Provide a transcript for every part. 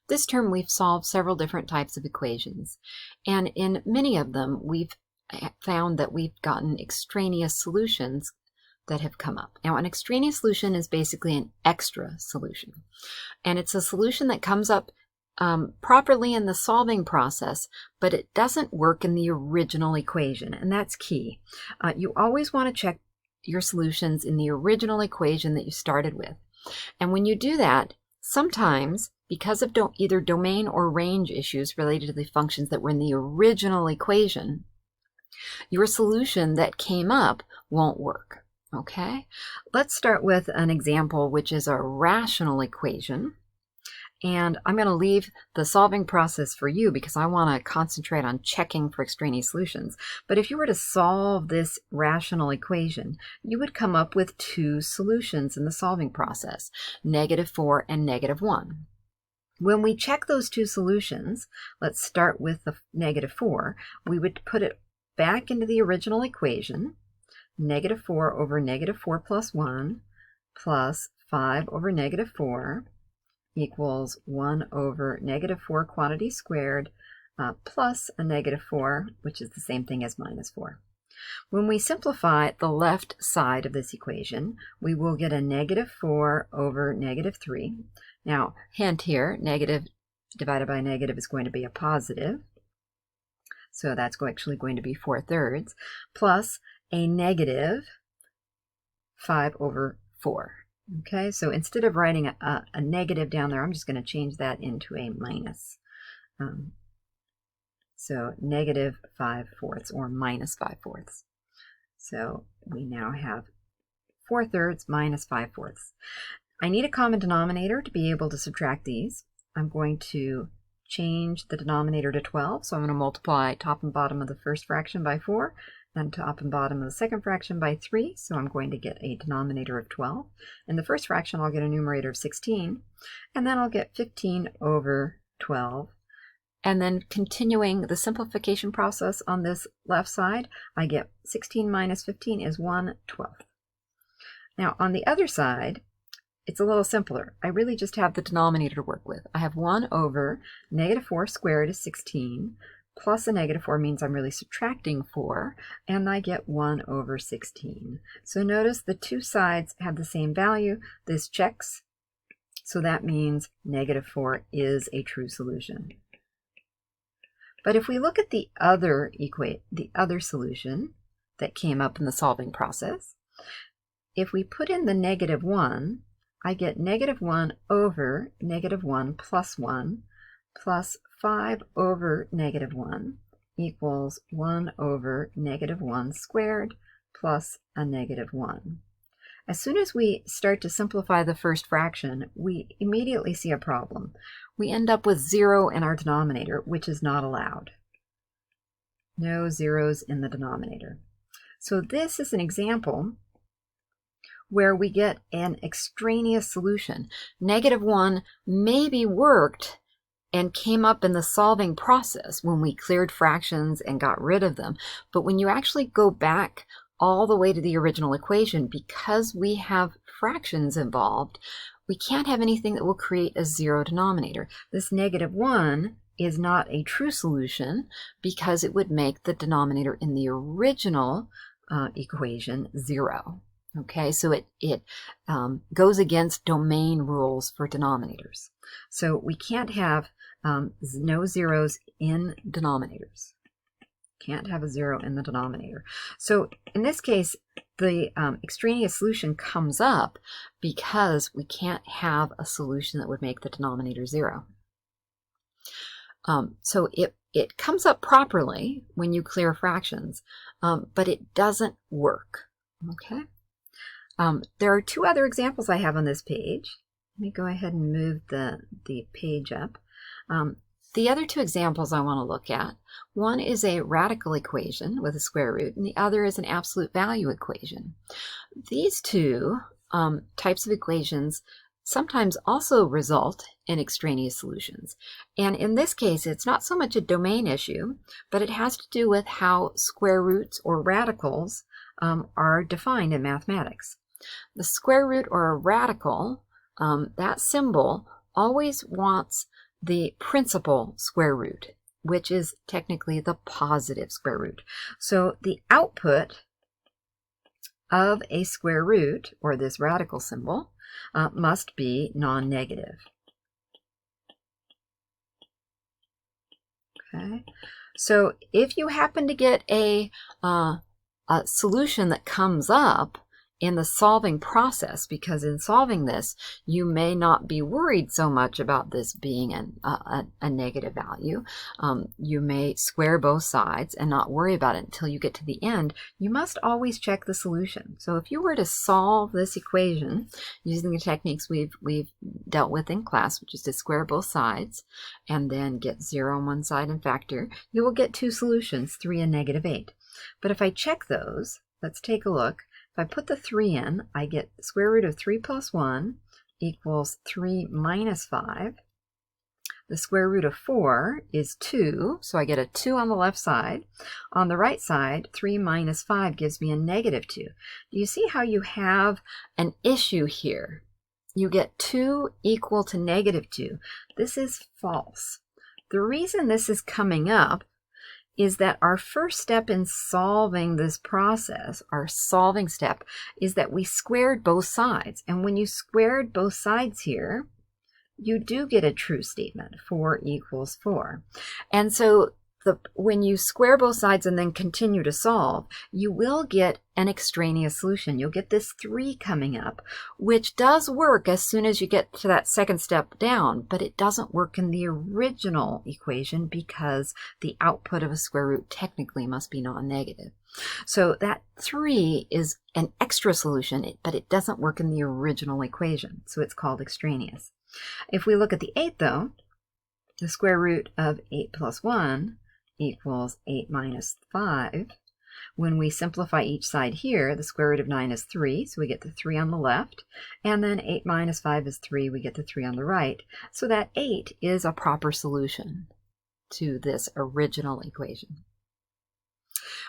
This term we've solved several different types of equations, and in many of them we've found that we've gotten extraneous solutions that have come up. Now, an extraneous solution is basically an extra solution, and it's a solution that comes up properly in the solving process, but it doesn't work in the original equation, and that's key. You always want to check your solutions in the original equation that you started with. And when you do that, sometimes, because of either domain or range issues related to the functions that were in the original equation, your solution that came up won't work. Okay? Let's start with an example, which is a rational equation. And I'm going to leave the solving process for you because I want to concentrate on checking for extraneous solutions. But if you were to solve this rational equation, you would come up with two solutions in the solving process, -4 and -1. When we check those two solutions, let's start with the -4, we would put it back into the original equation, -4 over -4 plus 1 plus 5 over -4 equals 1 over -4 quantity squared plus a -4, which is the same thing as -4. When we simplify the left side of this equation, we will get a -4 over -3. Now, hint here, negative divided by negative is going to be a positive. So that's actually going to be 4/3 plus a -5 over 4. Okay, so instead of writing a negative down there, I'm just going to change that into a minus. So -5/4 or -5/4. So we now have 4/3 minus 5/4. I need a common denominator to be able to subtract these. I'm going to change the denominator to 12, so I'm going to multiply top and bottom of the first fraction by 4, and top and bottom of the second fraction by 3, so I'm going to get a denominator of 12. In the first fraction, I'll get a numerator of 16, and then I'll get 15 over 12. And then continuing the simplification process on this left side, I get 16 minus 15 is 1/12. Now, on the other side, it's a little simpler. I really just have the denominator to work with. I have 1 over -4 squared is 16, plus a -4 means I'm really subtracting 4, and I get 1 over 16. So notice the two sides have the same value. This checks, so that means -4 is a true solution. But if we look at the other solution that came up in the solving process, if we put in the -1, I get -1 over -1 plus 1 plus 5 over -1 equals 1 over -1 squared plus a -1. As soon as we start to simplify the first fraction, we immediately see a problem. We end up with 0 in our denominator, which is not allowed. No zeros in the denominator. So this is an example where we get an extraneous solution. -1 maybe worked and came up in the solving process when we cleared fractions and got rid of them. But when you actually go back all the way to the original equation, because we have fractions involved, we can't have anything that will create a 0 denominator. This -1 is not a true solution because it would make the denominator in the original equation 0. Okay, so it goes against domain rules for denominators. So we can't have no zeros in denominators. Can't have a 0 in the denominator. So in this case, the extraneous solution comes up because we can't have a solution that would make the denominator 0. So it comes up properly when you clear fractions, but it doesn't work. Okay. There are two other examples I have on this page. Let me go ahead and move the page up. The other two examples I want to look at, one is a radical equation with a square root, and the other is an absolute value equation. These two types of equations sometimes also result in extraneous solutions. And in this case, it's not so much a domain issue, but it has to do with how square roots or radicals are defined in mathematics. The square root or a radical, that symbol always wants the principal square root, which is technically the positive square root. So the output of a square root, or this radical symbol, must be non-negative. Okay, so if you happen to get a solution that comes up in the solving process, because in solving this, you may not be worried so much about this being a negative value. You may square both sides and not worry about it until you get to the end. You must always check the solution. So if you were to solve this equation using the techniques we've dealt with in class, which is to square both sides and then get 0 on one side and factor, you will get two solutions, 3 and -8. But if I check those, let's take a look. If I put the 3 in, I get the square root of 3 plus 1 equals 3 minus 5. The square root of 4 is 2, so I get a 2 on the left side. On the right side, 3 minus 5 gives me a -2. Do you see how you have an issue here? You get 2 equal to -2. This is false. The reason this is coming up is that our first step in solving this process, our solving step, is that we squared both sides. And when you squared both sides here, you do get a true statement, 4 equals 4. And so when you square both sides and then continue to solve, you will get an extraneous solution. You'll get this 3 coming up, which does work as soon as you get to that second step down, but it doesn't work in the original equation because the output of a square root technically must be non-negative. So that 3 is an extra solution, but it doesn't work in the original equation, so it's called extraneous. If we look at the 8, though, the square root of 8 plus 1 equals 8 minus 5. When we simplify each side here, the square root of 9 is 3, so we get the 3 on the left, and then 8 minus 5 is 3, we get the 3 on the right. So that 8 is a proper solution to this original equation.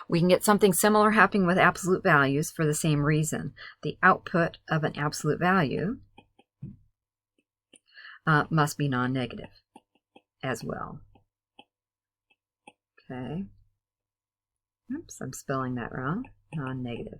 We can get something similar happening with absolute values for the same reason. The output of an absolute value must be non-negative as well. Okay. Oops, I'm spelling that wrong. Non-negative.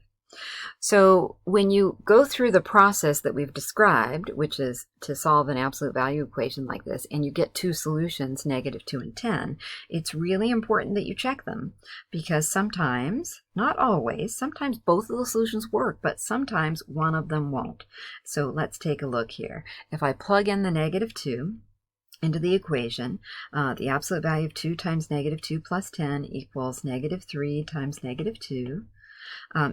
So when you go through the process that we've described, which is to solve an absolute value equation like this, and you get two solutions, -2 and 10, it's really important that you check them, because sometimes, not always, sometimes both of the solutions work, but sometimes one of them won't. So let's take a look here. If I plug in the -2 into the equation, the absolute value of 2 times -2 plus 10 equals -3 times -2.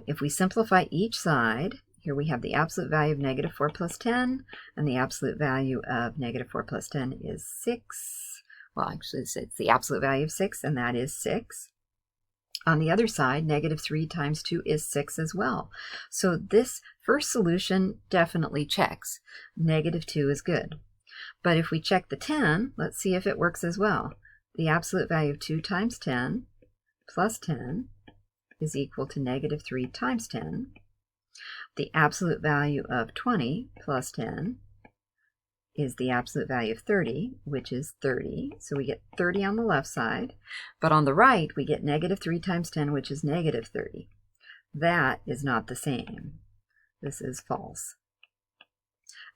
If we simplify each side, here we have the absolute value of -4 plus 10, and the absolute value of -4 plus 10 is 6. Well, actually, it's the absolute value of 6, and that is 6. On the other side, -3 times 2 is 6 as well. So this first solution definitely checks. -2 is good. But if we check the 10, let's see if it works as well. The absolute value of 2 times 10 plus 10 is equal to -3 times 10. The absolute value of 20 plus 10 is the absolute value of 30, which is 30. So we get 30 on the left side. But on the right, we get -3 times 10, which is -30. That is not the same. This is false.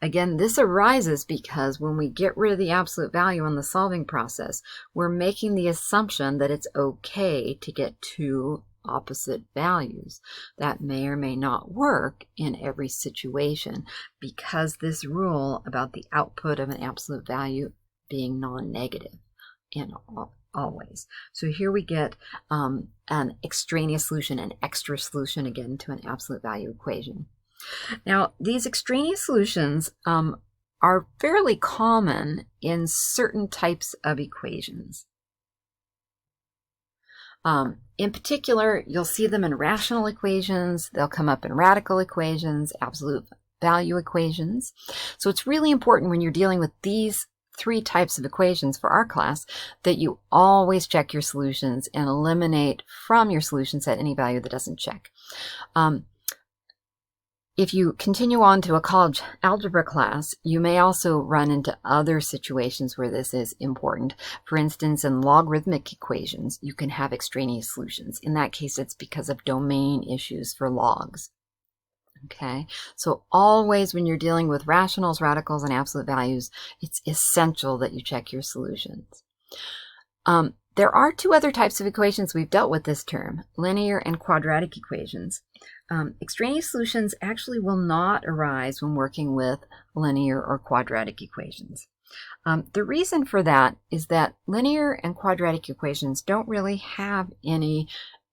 Again, this arises because when we get rid of the absolute value in the solving process, we're making the assumption that it's okay to get two opposite values. That may or may not work in every situation, because this rule about the output of an absolute value being non-negative in always. So here we get an extraneous solution, an extra solution again to an absolute value equation. Now, these extraneous solutions are fairly common in certain types of equations. In particular, you'll see them in rational equations. They'll come up in radical equations, absolute value equations. So it's really important when you're dealing with these three types of equations for our class that you always check your solutions and eliminate from your solution set any value that doesn't check. If you continue on to a college algebra class, you may also run into other situations where this is important. For instance, in logarithmic equations, you can have extraneous solutions. In that case, it's because of domain issues for logs. Okay, so always when you're dealing with rationals, radicals, and absolute values, it's essential that you check your solutions. There are two other types of equations we've dealt with this term, linear and quadratic equations. Extraneous solutions actually will not arise when working with linear or quadratic equations. The reason for that is that linear and quadratic equations don't really have any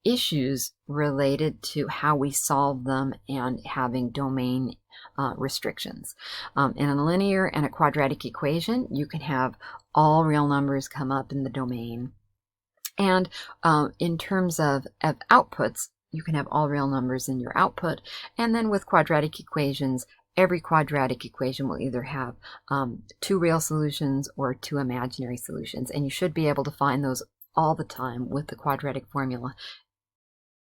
issues related to how we solve them and having domain restrictions. In a linear and a quadratic equation, you can have all real numbers come up in the domain. And in terms of outputs, you can have all real numbers in your output. And then with quadratic equations, every quadratic equation will either have two real solutions or two imaginary solutions. And you should be able to find those all the time with the quadratic formula